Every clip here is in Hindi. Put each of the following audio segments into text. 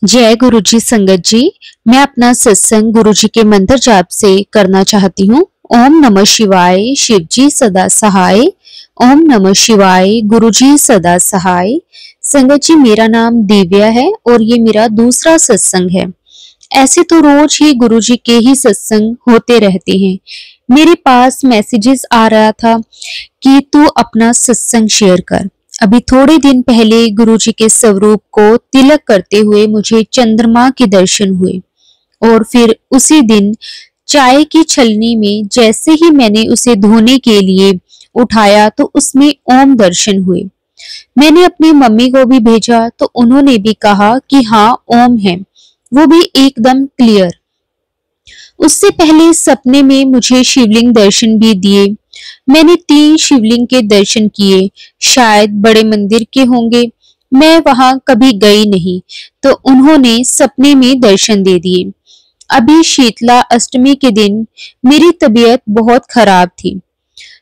जय गुरु जी। संगत जी, मैं अपना सत्संग गुरु जी के मंत्र जाप से करना चाहती हूँ। ओम नमः शिवाय, शिव जी सदा सहाय। ओम नमः शिवाय, गुरु जी सदा सहाय। संगत जी, मेरा नाम दिव्या है और ये मेरा दूसरा सत्संग है। ऐसे तो रोज ही गुरु जी के ही सत्संग होते रहते हैं। मेरे पास मैसेजेस आ रहा था कि तू अपना सत्संग शेयर कर। अभी थोड़े दिन पहले गुरुजी के स्वरूप को तिलक करते हुए मुझे चंद्रमा के दर्शन हुए और फिर उसी दिन चाय की छलनी में जैसे ही मैंने उसे धोने के लिए उठाया तो उसमें ओम दर्शन हुए। मैंने अपनी मम्मी को भी भेजा तो उन्होंने भी कहा कि हाँ ओम है, वो भी एकदम क्लियर। उससे पहले सपने में मुझे शिवलिंग दर्शन भी दिए। मैंने 3 शिवलिंग के दर्शन किए, शायद बड़े मंदिर के होंगे। मैं वहां कभी गई नहीं तो उन्होंने सपने में दर्शन दे दिए। अभी शीतला अष्टमी के दिन मेरी तबीयत बहुत खराब थी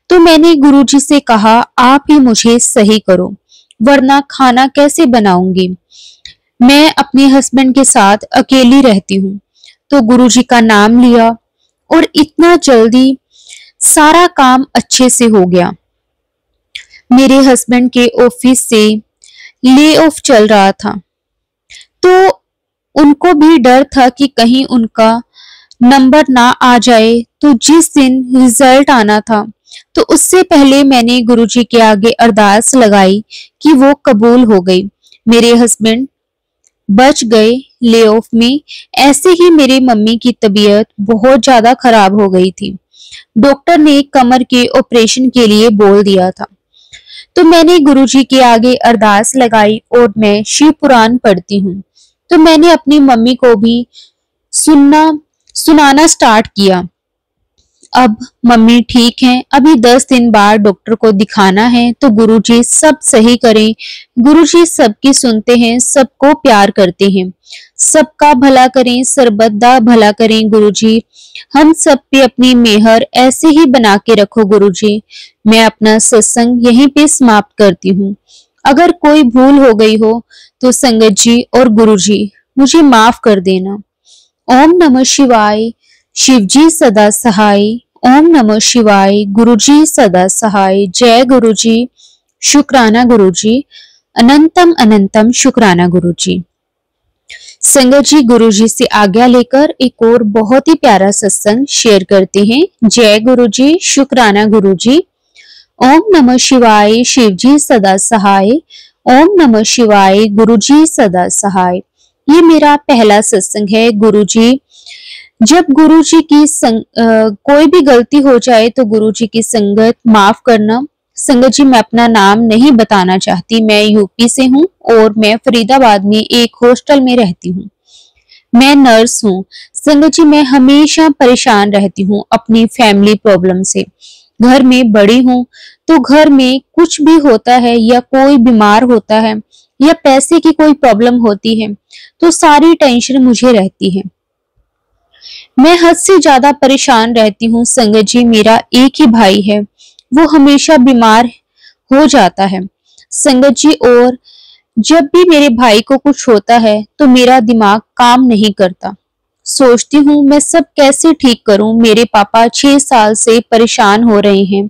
तो मैंने गुरुजी से कहा आप ही मुझे सही करो, वरना खाना कैसे बनाऊंगी। मैं अपने हस्बैंड के साथ अकेली रहती हूँ। तो गुरुजी का नाम लिया और इतना जल्दी सारा काम अच्छे से हो गया। मेरे हस्बैंड के ऑफिस से ले ऑफ चल रहा था तो उनको भी डर था कि कहीं उनका नंबर ना आ जाए। तो जिस दिन रिजल्ट आना था तो उससे पहले मैंने गुरुजी के आगे अरदास लगाई कि वो कबूल हो गई। मेरे हस्बैंड बच गए ले ऑफ में। ऐसे ही मेरी मम्मी की तबीयत बहुत ज्यादा खराब हो गई थी। डॉक्टर ने कमर के ऑपरेशन के लिए बोल दिया था। तो मैंने गुरुजी के आगे अरदास लगाई और मैं शिव पुराण पढ़ती हूँ। तो मैंने अपनी मम्मी को भी सुनाना स्टार्ट किया। अब मम्मी ठीक हैं। अभी 10 दिन बाद डॉक्टर को दिखाना है तो गुरुजी सब सही करें। गुरुजी सबकी सुनते हैं, सबको प्यार करते हैं, सबका भला करें, सर्वदा भला करें। गुरुजी हम सब पे अपनी मेहर ऐसे ही बना के रखो गुरुजी। मैं अपना सत्संग यहीं पे समाप्त करती हूँ। अगर कोई भूल हो गई हो तो संगत जी और गुरुजी मुझे माफ कर देना। ओम नमः शिवाय, शिव जी सदा सहाय। ओम नमः शिवाय, गुरु जी सदा सहाय। जय गुरु जी, शुक्राना गुरु जी, अनंतम अनंतम शुक्राना गुरु जी। संगत जी, गुरु जी से आज्ञा लेकर एक और बहुत ही प्यारा सत्संग शेयर करते हैं। जय गुरु जी, शुक्राना गुरु जी। ओम नमः शिवाय, शिव जी सदा सहाय। ओम नमः शिवाय, गुरु जी सदा सहाय। ये मेरा पहला सत्संग है। गुरु जी जब गुरु जी की कोई भी गलती हो जाए तो गुरु जी की संगत माफ करना। संगत जी, मैं अपना नाम नहीं बताना चाहती। मैं यूपी से हूँ और मैं फरीदाबाद में एक हॉस्टल में रहती हूँ। मैं नर्स हूँ। संगत जी, मैं हमेशा परेशान रहती हूँ अपनी फैमिली प्रॉब्लम से। घर में बड़ी हूँ तो घर में कुछ भी होता है या कोई बीमार होता है या पैसे की कोई प्रॉब्लम होती है तो सारी टेंशन मुझे रहती है। मैं हद से ज्यादा परेशान रहती हूँ। संगत जी, मेरा एक ही भाई है, वो हमेशा बीमार हो जाता है। संगत जी, और जब भी मेरे भाई को कुछ होता है तो मेरा दिमाग काम नहीं करता। सोचती हूँ मैं सब कैसे ठीक करूं। मेरे पापा 6 साल से परेशान हो रहे हैं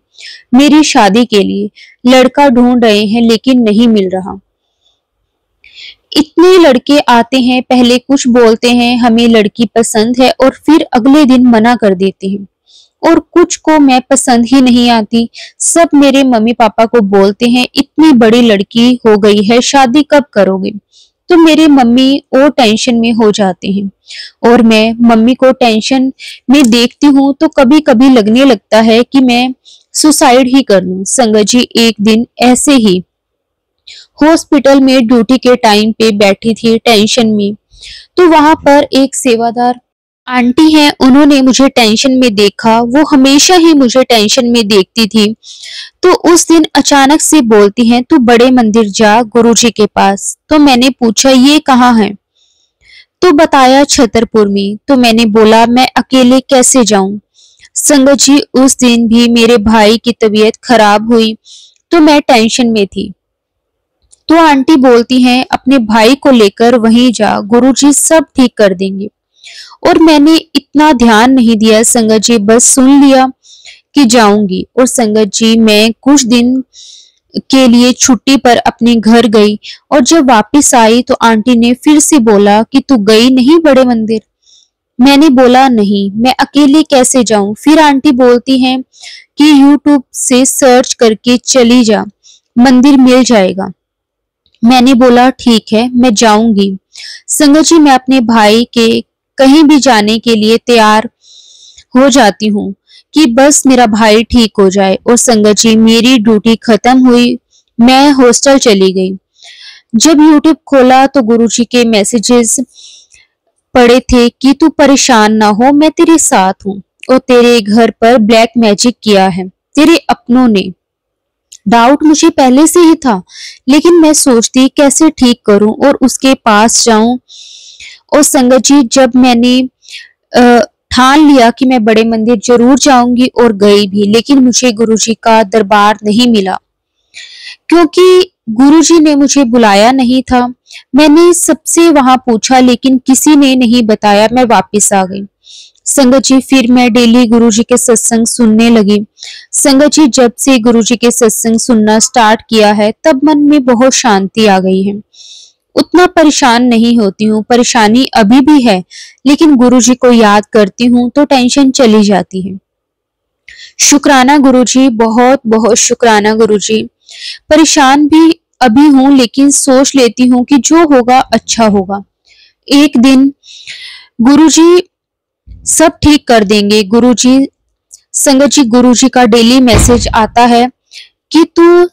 मेरी शादी के लिए। लड़का ढूंढ रहे हैं लेकिन नहीं मिल रहा। इतने लड़के आते हैं, पहले कुछ बोलते हैं हमें लड़की पसंद है और फिर अगले दिन मना कर देते हैं। और कुछ को मैं पसंद ही नहीं आती। सब मेरे मम्मी पापा को बोलते हैं इतनी बड़ी लड़की हो गई है, शादी कब करोगे। तो मेरे मम्मी और टेंशन में हो जाते हैं और मैं मम्मी को टेंशन में देखती हूँ तो कभी कभी लगने लगता है कि मैं सुसाइड ही कर लूं। संगत जी, एक दिन ऐसे ही हॉस्पिटल में ड्यूटी के टाइम पे बैठी थी टेंशन में तो वहां पर एक सेवादार आंटी है, उन्होंने मुझे टेंशन में देखा। वो हमेशा ही मुझे टेंशन में देखती थी तो उस दिन अचानक से बोलती हैं तू बड़े मंदिर जा गुरुजी के पास। तो मैंने पूछा ये कहाँ है तो बताया छतरपुर में। तो मैंने बोला मैं अकेले कैसे जाऊं। संगत जी, उस दिन भी मेरे भाई की तबीयत खराब हुई तो मैं टेंशन में थी। तो आंटी बोलती हैं अपने भाई को लेकर वहीं जा, गुरुजी सब ठीक कर देंगे। और मैंने इतना ध्यान नहीं दिया संगत जी, बस सुन लिया कि जाऊंगी। और संगत जी मैं कुछ दिन के लिए छुट्टी पर अपने घर गई और जब वापस आई तो आंटी ने फिर से बोला कि तू गई नहीं बड़े मंदिर। मैंने बोला नहीं, मैं अकेले कैसे जाऊं। फिर आंटी बोलती हैं कि यूट्यूब से सर्च करके चली जा, मंदिर मिल जाएगा। मैंने बोला ठीक है, मैं जाऊंगी। संगत जी मैं अपने भाई के कहीं भी जाने के लिए तैयार हो जाती हूँ कि बस मेरा भाई ठीक हो जाए। और संगत जी मेरी ड्यूटी खत्म हुई, मैं हॉस्टल चली गई। जब यूट्यूब खोला तो गुरुजी के मैसेजेस पड़े थे कि तू परेशान ना हो, मैं तेरे साथ हूँ और तेरे घर पर ब्लैक मैजिक किया है तेरे अपनों ने। डाउट मुझे पहले से ही था, लेकिन मैं सोचती कैसे ठीक करूं और उसके पास जाऊं। और संगत जी जब मैंने ठान लिया कि मैं बड़े मंदिर जरूर जाऊंगी और गई भी, लेकिन मुझे गुरुजी का दरबार नहीं मिला क्योंकि गुरुजी ने मुझे बुलाया नहीं था। मैंने सबसे वहां पूछा लेकिन किसी ने नहीं बताया। मैं वापस आ गई। संगत जी फिर मैं डेली गुरुजी के सत्संग सुनने लगी। संगत जी जब से गुरुजी के सत्संग सुनना स्टार्ट किया है तब मन में बहुत शांति आ गई है। उतना परेशान नहीं होती हूँ, परेशानी अभी भी है, लेकिन गुरुजी को याद करती हूँ तो टेंशन चली जाती है। शुक्राना गुरुजी, बहुत बहुत शुक्राना गुरुजी। परेशान भी अभी हूँ लेकिन सोच लेती हूँ कि जो होगा अच्छा होगा। एक दिन गुरुजी सब ठीक कर देंगे। गुरुजी संगत जी गुरुजी का डेली मैसेज आता है कि तू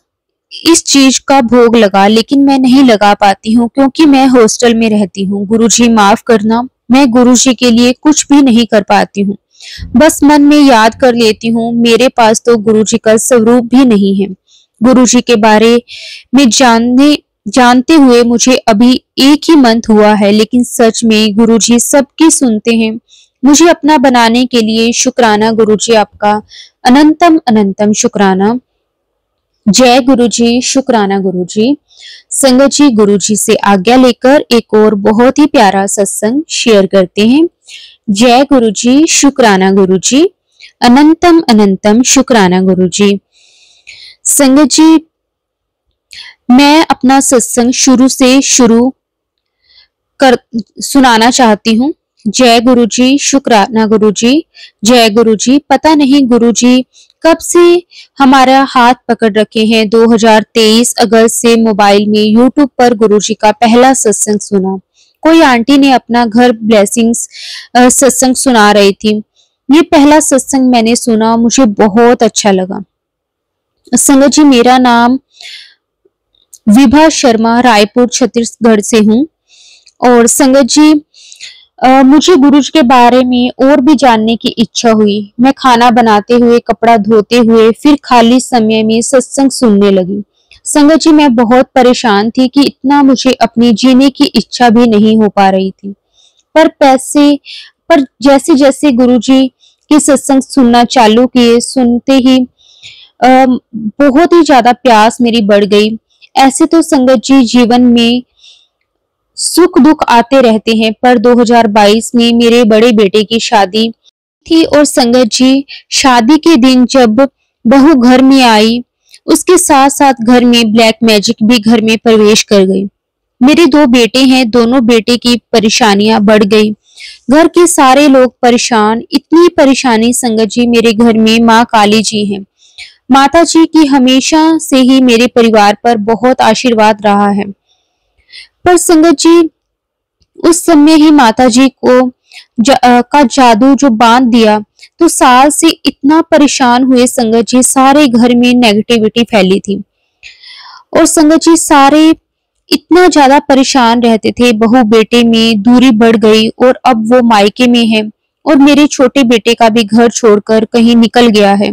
इस चीज का भोग लगा, लेकिन मैं नहीं लगा पाती हूँ क्योंकि मैं हॉस्टल में रहती हूँ। गुरुजी माफ करना, मैं गुरुजी के लिए कुछ भी नहीं कर पाती हूँ, बस मन में याद कर लेती हूँ। मेरे पास तो गुरुजी का स्वरूप भी नहीं है। गुरुजी के बारे में जानते हुए मुझे अभी एक ही मंथ हुआ है, लेकिन सच में गुरुजी सबकी सुनते हैं। मुझे अपना बनाने के लिए शुक्राना गुरुजी, आपका अनंतम अनंतम शुक्राना। जय गुरुजी, शुक्राना गुरुजी। संगत जी गुरुजी से आज्ञा लेकर एक और बहुत ही प्यारा सत्संग शेयर करते हैं। जय गुरुजी, शुक्राना गुरुजी, अनंतम अनंतम शुक्राना गुरुजी। संगत जी मैं अपना सत्संग शुरू से शुरू कर सुनाना चाहती हूँ। जय गुरुजी, शुक्राना गुरुजी। जय गुरुजी। पता नहीं गुरुजी कब से हमारा हाथ पकड़ रखे हैं। 2023 अगस्त से मोबाइल में यूट्यूब पर गुरुजी का पहला सत्संग सुना। कोई आंटी ने अपना घर ब्लेसिंग्स सत्संग सुना रही थी। ये पहला सत्संग मैंने सुना, मुझे बहुत अच्छा लगा। संगत जी मेरा नाम विभा शर्मा, रायपुर छत्तीसगढ़ से हूँ। और संगत जी मुझे गुरुजी के बारे में और भी जानने की इच्छा हुई। मैं खाना बनाते हुए, कपड़ा धोते हुए, फिर खाली समय में सत्संग सुनने लगी। संगत जी मैं बहुत परेशान थी कि इतना मुझे अपनी जीने की इच्छा भी नहीं हो पा रही थी। पर जैसे जैसे गुरुजी के सत्संग सुनना चालू किए, सुनते ही बहुत ही ज्यादा प्यास मेरी बढ़ गई। ऐसे तो संगत जी जीवन में सुख दुख आते रहते हैं, पर 2022 में मेरे बड़े बेटे की शादी थी और संगत जी शादी के दिन जब बहू घर में आई, उसके साथ साथ घर में ब्लैक मैजिक भी घर में प्रवेश कर गई। मेरे 2 बेटे हैं, दोनों बेटे की परेशानियां बढ़ गई। घर के सारे लोग परेशान, इतनी परेशानी संगत जी मेरे घर में माँ काली जी हैं। माता जी की हमेशा से ही मेरे परिवार पर बहुत आशीर्वाद रहा है, पर संगत जी उस समय ही माता जी को का जादू जो बांध दिया, तो साल से इतना परेशान हुए संगत जी, सारे घर में नेगेटिविटी फैली थी और संगत जी सारे इतना ज्यादा परेशान रहते थे। बहू बेटे में दूरी बढ़ गई और अब वो मायके में है और मेरे छोटे बेटे का भी घर छोड़कर कहीं निकल गया है।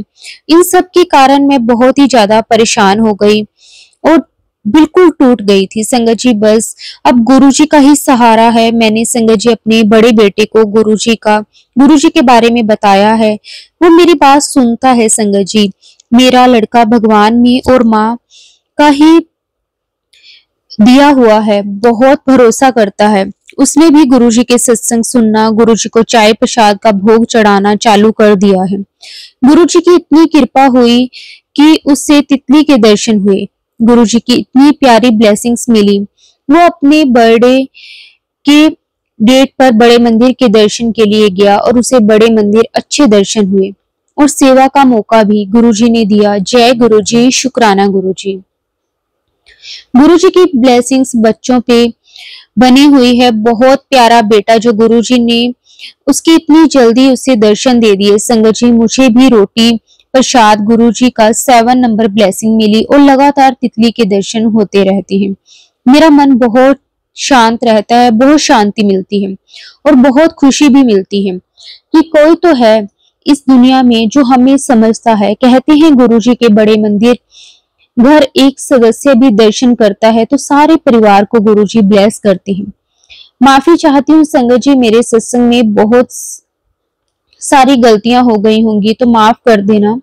इन सब के कारण मैं बहुत ही ज्यादा परेशान हो गई और बिल्कुल टूट गई थी संगत जी। बस अब गुरुजी का ही सहारा है। मैंने संगत जी अपने बड़े बेटे को गुरुजी के बारे में बताया है, वो मेरी बात सुनता है संगत जी। मेरा लड़का भगवान में और माँ का ही दिया हुआ है, बहुत भरोसा करता है। उसने भी गुरुजी के सत्संग सुनना, गुरुजी को चाय प्रसाद का भोग चढ़ाना चालू कर दिया है। गुरुजी की इतनी कृपा हुई कि उससे तितली के दर्शन हुए। गुरुजी की इतनी प्यारी ब्लेसिंग्स मिली। वो अपने बर्थडे के डेट पर बड़े मंदिर के दर्शन के लिए गया और उसे बड़े मंदिर अच्छे दर्शन हुए और सेवा का मौका भी गुरुजी ने दिया। जय गुरुजी, शुक्राना गुरुजी। गुरुजी की ब्लेसिंग्स बच्चों पे बनी हुई है। बहुत प्यारा बेटा जो गुरुजी ने उसकी इतनी जल्दी उसे दर्शन दे दिए। संगत जी, मुझे भी रोटी प्रसाद गुरुजी का 7 नंबर ब्लेसिंग मिली और लगातार तितली के दर्शन होते रहते हैं। मेरा मन बहुत शांत रहता है, बहुत शांति मिलती है और बहुत खुशी भी मिलती है कि कोई तो है इस दुनिया में जो हमें समझता है। कहते हैं गुरुजी के बड़े मंदिर घर एक सदस्य भी दर्शन करता है तो सारे परिवार को गुरुजी ब्लेस करते हैं। माफी चाहती हूँ संगत जी, मेरे सत्संग में बहुत सारी गलतियां हो गई होंगी तो माफ कर देना।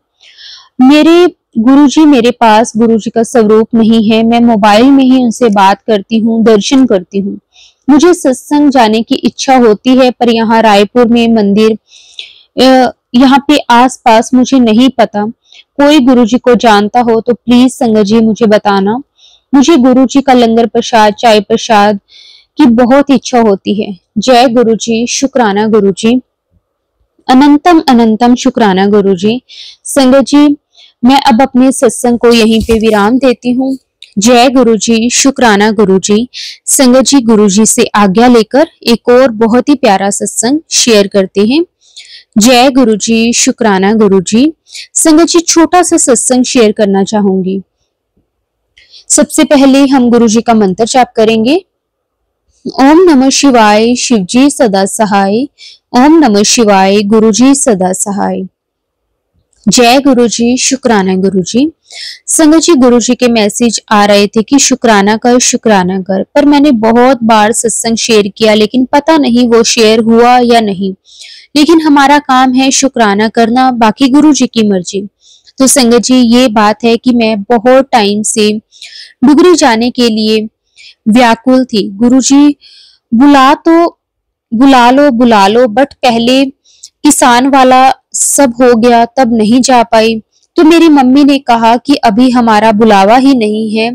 मेरे गुरुजी मेरे पास गुरुजी का स्वरूप नहीं है। मैं मोबाइल में ही उनसे बात करती हूँ, दर्शन करती हूँ। मुझे सत्संग जाने की इच्छा होती है पर यहाँ रायपुर में मंदिर यहाँ पे आसपास मुझे नहीं पता। कोई गुरुजी को जानता हो तो प्लीज संगत जी मुझे बताना। मुझे गुरुजी का लंगर प्रसाद, चाय प्रसाद की बहुत इच्छा होती है। जय गुरुजी, शुक्राना गुरुजी, अनंतम अनंतम शुक्राना गुरुजी। संगत जी, मैं अब अपने सत्संग को यहीं पे विराम देती हूँ। जय गुरुजी, शुक्राना गुरुजी। संगत जी, गुरुजी से आज्ञा लेकर एक और बहुत ही प्यारा सत्संग शेयर करते हैं। जय गुरुजी, शुक्राना गुरुजी। संगत जी, छोटा सा सत्संग शेयर करना चाहूंगी। सबसे पहले हम गुरुजी का मंत्र जाप करेंगे। ओम नमः शिवाय, शिवजी सदा सहाय। ओम नमः शिवाय, गुरुजी सदा सहाय। जय गुरुजी, शुक्राना गुरुजी। संगत जी, गुरुजी के मैसेज आ रहे थे कि शुक्राना कर, शुक्राना कर, पर मैंने बहुत बार सत्संग शेयर किया लेकिन पता नहीं वो शेयर हुआ या नहीं। लेकिन हमारा काम है शुक्राना करना, बाकी गुरुजी की मर्जी। तो संगत जी, ये बात है कि मैं बहुत टाइम से डुगरी जाने के लिए व्याकुल थी। गुरुजी बुला लो, बट पहले किसान वाला सब हो गया तब नहीं जा पाई। तो मेरी मम्मी ने कहा कि अभी हमारा बुलावा ही नहीं है,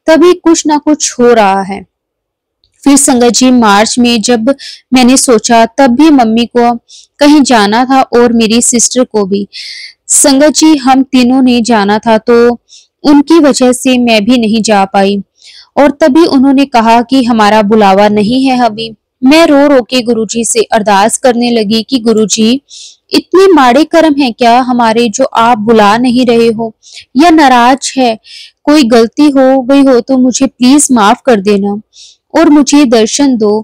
तभी कुछ ना कुछ हो रहा है। फिर संगत जी, मार्च में जब मैंने सोचा तब भी मम्मी को कहीं जाना था और मेरी सिस्टर को भी। संगत जी, हम तीनों ने जाना था तो उनकी वजह से मैं भी नहीं जा पाई और तभी उन्होंने कहा कि हमारा बुलावा नहीं है अभी। मैं रो रो के गुरुजी से अरदास करने लगी कि गुरुजी, इतने माड़े कर्म है क्या हमारे जो आप बुला नहीं रहे हो, या नाराज है, कोई गलती हो गई हो तो मुझे प्लीज माफ कर देना और मुझे दर्शन दो।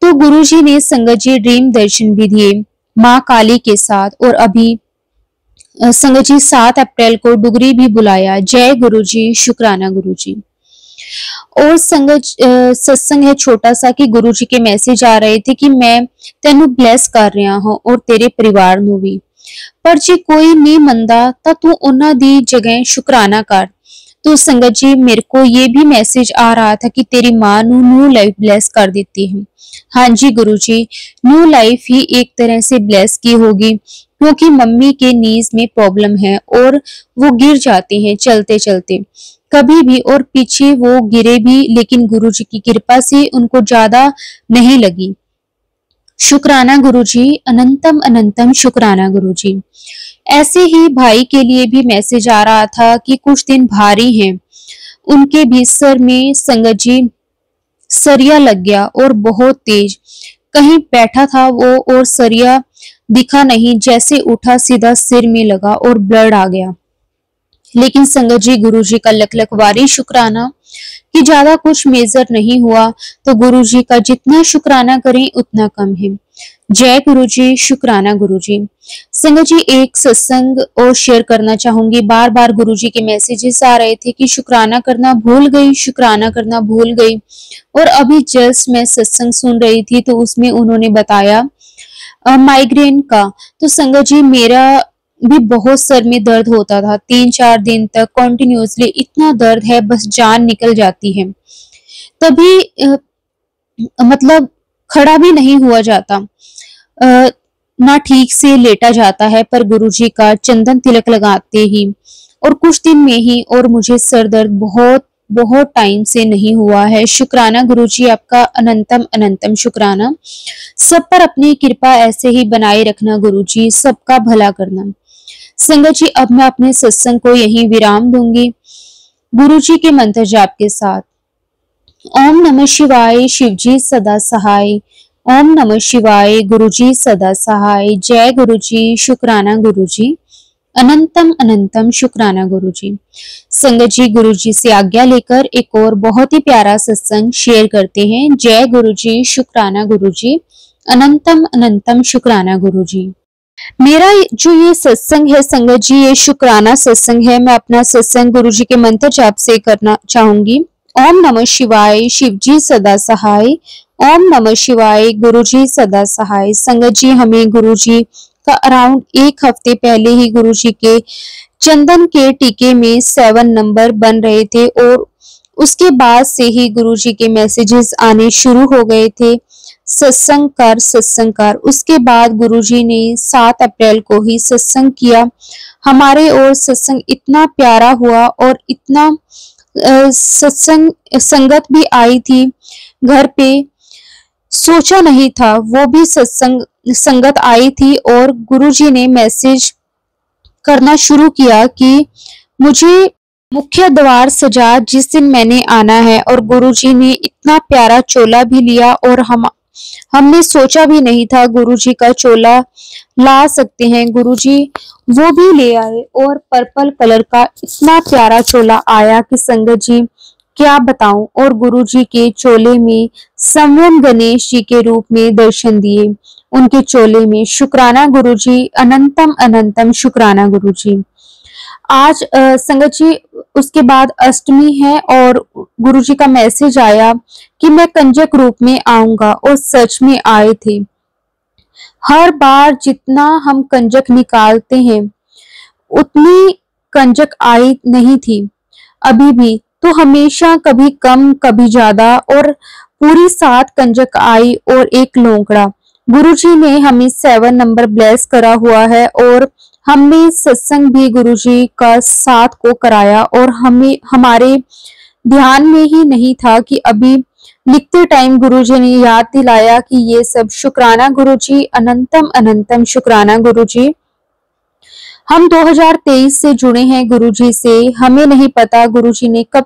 तो गुरुजी ने संगत जी ड्रीम दर्शन भी दिए माँ काली के साथ और अभी संगत जी 7 अप्रैल को डुगरी भी बुलाया। जय गुरुजी, शुक्राना गुरुजी। और संगत सत्संग है छोटा सा कि गुरुजी के मैसेज आ रहे थे कि मैं तेनू ब्लेस कर रहा हूं और तेरे परिवार ਨੂੰ भी, पर जे कोई नहीं मनदा ता तू उन्हां दी जगह शुक्राना कर। तो संगत जी, मेरे को ये भी मैसेज आ रहा था कि तेरी माँ नू न्यू लाइफ ब्लेस कर देती है। हाँ जी गुरुजी, न्यू लाइफ ही एक तरह से ब्लेस की होगी क्योंकि मम्मी के नीज में प्रॉब्लम है और वो गिर जाते हैं चलते चलते कभी भी, और पीछे वो गिरे भी लेकिन गुरुजी की कृपा से उनको ज्यादा नहीं लगी। शुक्राना गुरुजी, अनंतम अनंतम शुक्राना गुरुजी। ऐसे ही भाई के लिए भी मैसेज आ रहा था कि कुछ दिन भारी हैं। उनके भी सर में संगत जी सरिया लग गया और बहुत तेज। कहीं बैठा था वो और सरिया दिखा नहीं, जैसे उठा सीधा सिर में लगा और ब्लड आ गया। लेकिन संगत जी, गुरुजी का लख लख वारी शुक्राना कि ज्यादा कुछ मेजर नहीं हुआ। तो गुरुजी का जितना शुक्राना करें उतना कम है। जय गुरुजी, शुक्राना गुरुजी। संगत जी, एक सत्संग और शेयर करना चाहूंगी। बार बार गुरुजी के मैसेजेस आ रहे थे कि शुक्राना करना भूल गई, शुक्राना करना भूल गई। और अभी जस्ट मैं सत्संग सुन रही थी तो उसमें उन्होंने बताया माइग्रेन का। तो संगत जी, मेरा भी बहुत सर में दर्द होता था 3-4 दिन तक कंटिन्यूअसली। इतना दर्द है बस जान निकल जाती है। तभी मतलब खड़ा भी नहीं हुआ जाता, ना ठीक से लेटा जाता है। पर गुरुजी का चंदन तिलक लगाते ही और कुछ दिन में ही और मुझे सर दर्द बहुत बहुत टाइम से नहीं हुआ है। शुक्राना गुरुजी, आपका अनंतम अनंतम शुक्राना। सब पर अपनी कृपा ऐसे ही बनाए रखना गुरुजी, सबका भला करना। संगत जी, अब मैं अपने सत्संग को यहीं विराम दूंगी गुरुजी के मंत्र जाप के साथ। ओम नमः शिवाय, शिवजी सदा सहाय। ओम नमः शिवाय, गुरुजी सदा सहाय। जय गुरुजी, शुक्राना गुरुजी, अनंतम अनंतम शुक्राना गुरुजी। संगत जी, गुरुजी से आज्ञा लेकर एक और बहुत ही प्यारा सत्संग शेयर करते हैं। जय गुरुजी, शुक्राना गुरुजी, अनंतम अनंतम शुक्राना गुरुजी। मेरा जो ये सत्संग है संगत जी, ये शुक्राना सत्संग है। मैं अपना सत्संग गुरुजी के मंत्र जाप से करना चाहूंगी। ओम नमः शिवाय, शिवजी सदा सहाय। ओम नमः शिवाय, गुरुजी सदा सहाय। संगत जी, हमें गुरुजी का अराउंड एक हफ्ते पहले ही गुरुजी के चंदन के टीके में 7 नंबर बन रहे थे और उसके बाद से ही गुरुजी के मैसेजेस आने शुरू हो गए थे, सत्संग कर सत्संग कर। उसके बाद गुरुजी ने 7 अप्रैल को ही सत्संग किया हमारे, और सत्संग इतना प्यारा हुआ और इतना सत्संग संगत भी आई थी घर पे, सोचा नहीं था वो भी सत्संग संगत आई थी। और गुरुजी ने मैसेज करना शुरू किया कि मुझे मुख्य द्वार सजा, जिस दिन मैंने आना है। और गुरुजी ने इतना प्यारा चोला भी लिया और हमने सोचा भी नहीं था गुरुजी का चोला ला सकते हैं। गुरुजी वो भी ले आए और पर्पल कलर का इतना प्यारा चोला आया कि संगत जी क्या बताऊं। और गुरुजी के चोले में संवम गणेश जी के रूप में दर्शन दिए उनके चोले में। शुक्राना गुरुजी, अनंतम अनंतम शुक्राना गुरुजी। आज संगत जी उसके बाद अष्टमी है और गुरुजी का मैसेज आया कि मैं कंजक रूप में आऊंगा, और सच में आए थे। हर बार जितना हम कंजक निकालते हैं उतनी कंजक आई नहीं थी अभी भी, तो हमेशा कभी कम कभी ज्यादा, और पूरी 7 कंजक आई और एक लोंकड़ा। गुरुजी ने हमें 7 नंबर ब्लेस करा हुआ है और हमने सत्संग भी गुरुजी का 7 को कराया, और हमें हमारे ध्यान में ही नहीं था कि अभी लिखते टाइम गुरुजी ने याद दिलाया कि ये सब शुक्राना गुरुजी, अनंतम अनंतम शुक्राना गुरुजी। हम 2023 से जुड़े हैं गुरुजी से, हमें नहीं पता गुरुजी ने कब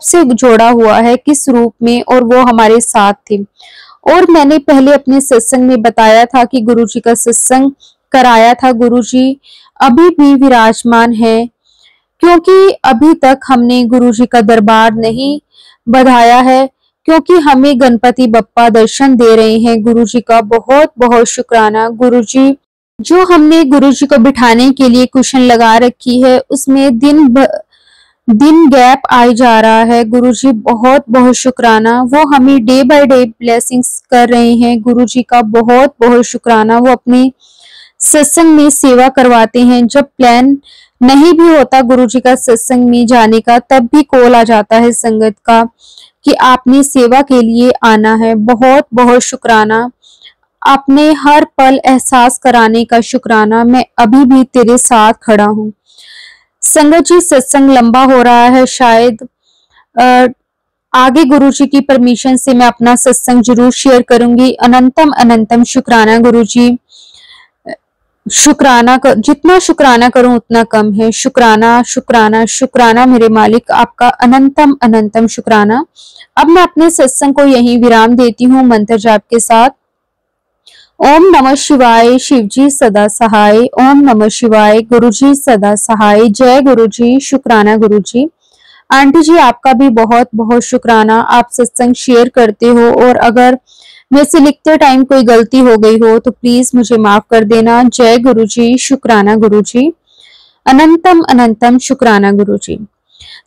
से जोड़ा हुआ है, किस रूप में, और वो हमारे साथ थे। और मैंने पहले अपने सत्संग में बताया था कि गुरुजी का सत्संग कराया था। गुरुजी अभी भी विराजमान है, क्योंकि अभी तक हमने गुरुजी का दरबार नहीं बढ़ाया है, क्योंकि हमें गणपति बप्पा दर्शन दे रहे हैं। गुरुजी का बहुत बहुत शुक्राना। गुरुजी जो हमने गुरुजी को बिठाने के लिए कुशन लगा रखी है उसमें दिन गैप आई जा रहा है। गुरुजी बहुत बहुत शुक्राना, वो हमें डे बाय डे ब्लेसिंग्स कर रहे हैं। गुरुजी का बहुत बहुत शुक्राना। वो अपने सत्संग में सेवा करवाते हैं। जब प्लान नहीं भी होता गुरुजी का सत्संग में जाने का, तब भी कॉल आ जाता है संगत का कि आपने सेवा के लिए आना है। बहुत बहुत शुक्राना। आपने हर पल एहसास कराने का शुक्राना। मैं अभी भी तेरे साथ खड़ा हूँ। संगत जी, सत्संग लंबा हो रहा है, शायद आगे गुरुजी की परमिशन से मैं अपना सत्संग जरूर शेयर करूंगी। अनंतम अनंतम शुक्राना गुरुजी। शुक्राना जितना शुक्राना करूं उतना कम है। शुक्राना शुक्राना शुक्राना मेरे मालिक, आपका अनंतम अनंतम शुक्राना। अब मैं अपने सत्संग को यहीं विराम देती हूँ मंत्र जाप के साथ। ओम नमः शिवाय, शिवजी सदा सहाय। ओम नमः शिवाय, गुरुजी सदा सहाय। जय गुरुजी, शुक्राना गुरुजी। आंटी जी, आपका भी बहुत बहुत शुक्राना। आप सत्संग शेयर करते हो, और अगर मैं से लिखते टाइम कोई गलती हो गई हो तो प्लीज मुझे माफ कर देना। जय गुरुजी, शुक्राना गुरुजी, अनंतम अनंतम शुक्राना गुरुजी।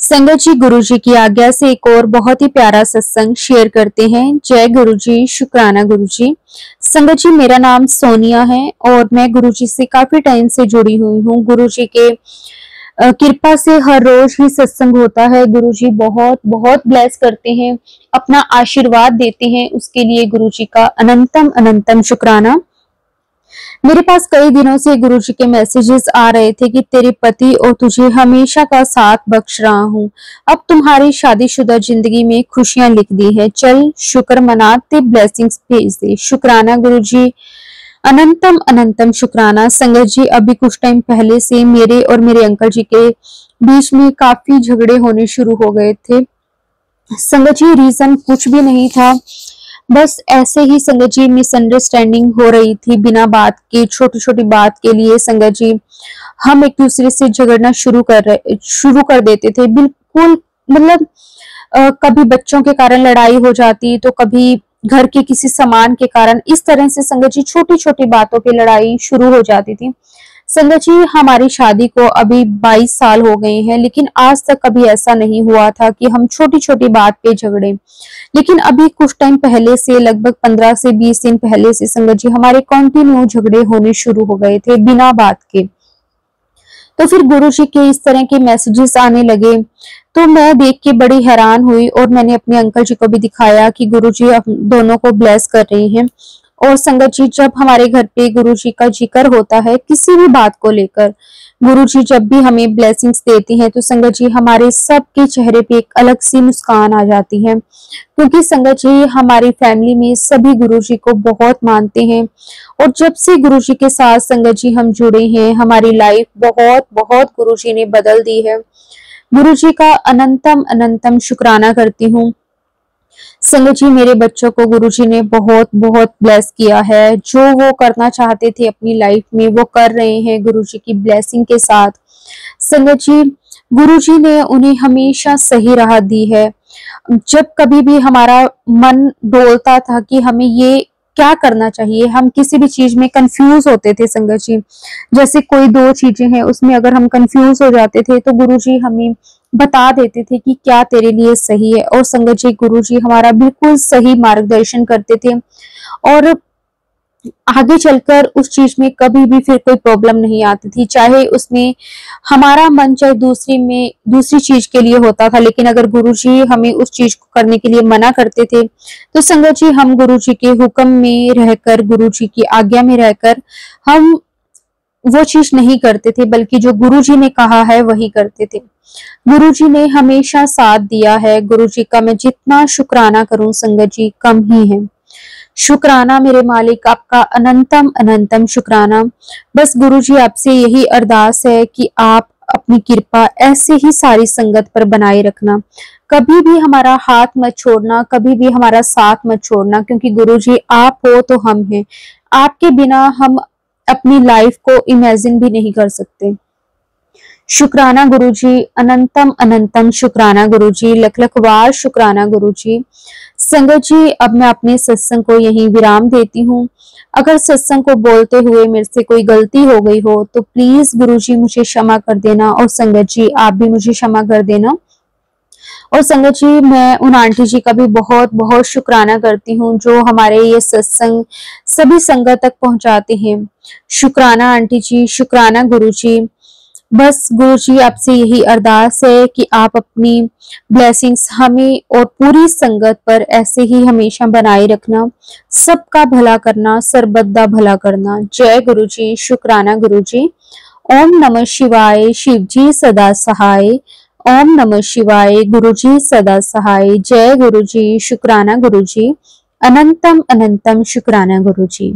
संगत जी, गुरुजी की आज्ञा से एक और बहुत ही प्यारा सत्संग शेयर करते हैं। जय गुरुजी, शुक्राना गुरुजी। संगत जी, मेरा नाम सोनिया है और मैं गुरुजी से काफी टाइम से जुड़ी हुई हूँ। गुरुजी के कृपा से हर रोज ही सत्संग होता है। गुरुजी बहुत बहुत ब्लेस करते हैं, अपना आशीर्वाद देते हैं, उसके लिए गुरुजी का अनंतम अनंतम शुक्राना। मेरे पास कई दिनों से गुरुजी के मैसेजेस आ रहे थे कि तेरे पति और तुझे हमेशा का साथ बख्श रहा हूँ, अब तुम्हारी शादीशुदा जिंदगी में खुशियां लिख दी है, चल शुक्र मनाते, ब्लेसिंग्स भेज दे। शुक्राना गुरुजी, अनंतम अनंतम शुक्राना। संगत जी, अभी कुछ टाइम पहले से मेरे और मेरे अंकल जी के बीच में काफी झगड़े होने शुरू हो गए थे। संगत जी, रीजन कुछ भी नहीं था, बस ऐसे ही संगत जी मिसअंडरस्टैंडिंग हो रही थी बिना बात के, छोटी छोटी बात के लिए संगत जी हम एक दूसरे से झगड़ना शुरू कर देते थे। बिल्कुल मतलब कभी बच्चों के कारण लड़ाई हो जाती, तो कभी घर के किसी सामान के कारण, इस तरह से संगत जी छोटी छोटी बातों पे लड़ाई शुरू हो जाती थी। संगत जी, हमारी शादी को अभी 22 साल हो गए हैं, लेकिन आज तक कभी ऐसा नहीं हुआ था कि हम छोटी छोटी बात पे झगड़े। लेकिन अभी कुछ टाइम पहले से, लगभग 15 से 20 दिन पहले से संगत जी हमारे कंटिन्यू झगड़े होने शुरू हो गए थे बिना बात के। तो फिर गुरुजी के इस तरह के मैसेजेस आने लगे, तो मैं देख के बड़ी हैरान हुई और मैंने अपने अंकल जी को भी दिखाया कि गुरुजी हम दोनों को ब्लेस कर रही हैं। और संगत जी, जब हमारे घर पे गुरुजी का जिक्र होता है किसी भी बात को लेकर, गुरुजी जब भी हमें ब्लेसिंग्स देती हैं, तो संगत जी हमारे सबके चेहरे पे एक अलग सी मुस्कान आ जाती है, क्योंकि संगत जी हमारी फैमिली में सभी गुरुजी को बहुत मानते हैं। और जब से गुरुजी के साथ संगत जी हम जुड़े हैं, हमारी लाइफ बहुत बहुत गुरुजी ने बदल दी है। गुरुजी का अनंतम अनंतम शुक्राना करती हूँ। संगत जी, मेरे बच्चों को गुरुजी ने बहुत बहुत ब्लेस किया है, जो वो करना चाहते थे अपनी लाइफ में वो कर रहे हैं गुरुजी की ब्लेसिंग के साथ। संगत जी, गुरुजी ने उन्हें हमेशा सही राह दी है। जब कभी भी हमारा मन डोलता था कि हमें ये क्या करना चाहिए, हम किसी भी चीज में कंफ्यूज होते थे संगत जी, जैसे कोई दो चीजें हैं उसमें अगर हम कंफ्यूज हो जाते थे तो गुरुजी हमें बता देते थे कि क्या तेरे लिए सही है। और संगत जी, गुरुजी हमारा बिल्कुल सही मार्गदर्शन करते थे और आगे चलकर उस चीज में कभी भी फिर कोई प्रॉब्लम नहीं आती थी, चाहे उसमें हमारा मन चाहे दूसरी चीज के लिए होता था, लेकिन अगर गुरुजी हमें उस चीज को करने के लिए मना करते थे तो संगत जी हम गुरुजी के हुक्म में रहकर, गुरुजी की आज्ञा में रहकर हम वो चीज नहीं करते थे, बल्कि जो गुरुजी ने कहा है वही करते थे। गुरुजी ने हमेशा साथ दिया है। गुरुजी का मैं जितना शुक्राना करूं संगत जी कम ही है। शुक्राना मेरे मालिक, आपका अनंतम अनंतम शुक्राना। बस गुरुजी आपसे यही अरदास है कि आप अपनी कृपा ऐसे ही सारी संगत पर बनाए रखना, कभी भी हमारा हाथ मत छोड़ना, कभी भी हमारा साथ मत छोड़ना, क्योंकि गुरुजी आप हो तो हम हैं, आपके बिना हम अपनी लाइफ को इमेजिन भी नहीं कर सकते। शुक्राना गुरुजी, अनंतम अनंतम शुक्राना गुरुजी, लख लख बार शुक्राना गुरुजी। संगत जी, अब मैं अपने सत्संग को यहीं विराम देती हूँ। अगर सत्संग को बोलते हुए मेरे से कोई गलती हो गई हो तो प्लीज गुरुजी मुझे क्षमा कर देना, और संगत जी आप भी मुझे क्षमा कर देना। और संगत जी, मैं उन आंटी जी का भी बहुत बहुत शुक्राना करती हूँ जो हमारे ये सत्संग सभी संगत तक पहुंचाते हैं। शुक्राना आंटी जी, शुक्राना गुरुजी। बस गुरुजी आपसे यही अरदास है कि आप अपनी ब्लेसिंग्स हमें और पूरी संगत पर ऐसे ही हमेशा बनाए रखना, सबका भला करना, सर्वदा भला करना। जय गुरुजी, शुक्राना गुरुजी। ओम नमः शिवाय, शिव जी सदा सहाय। ओम नमः शिवाय, गुरुजी सदा सहाय। जय गुरुजी, शुक्राना गुरुजी, अनंतम अनंतम शुक्राना गुरुजी।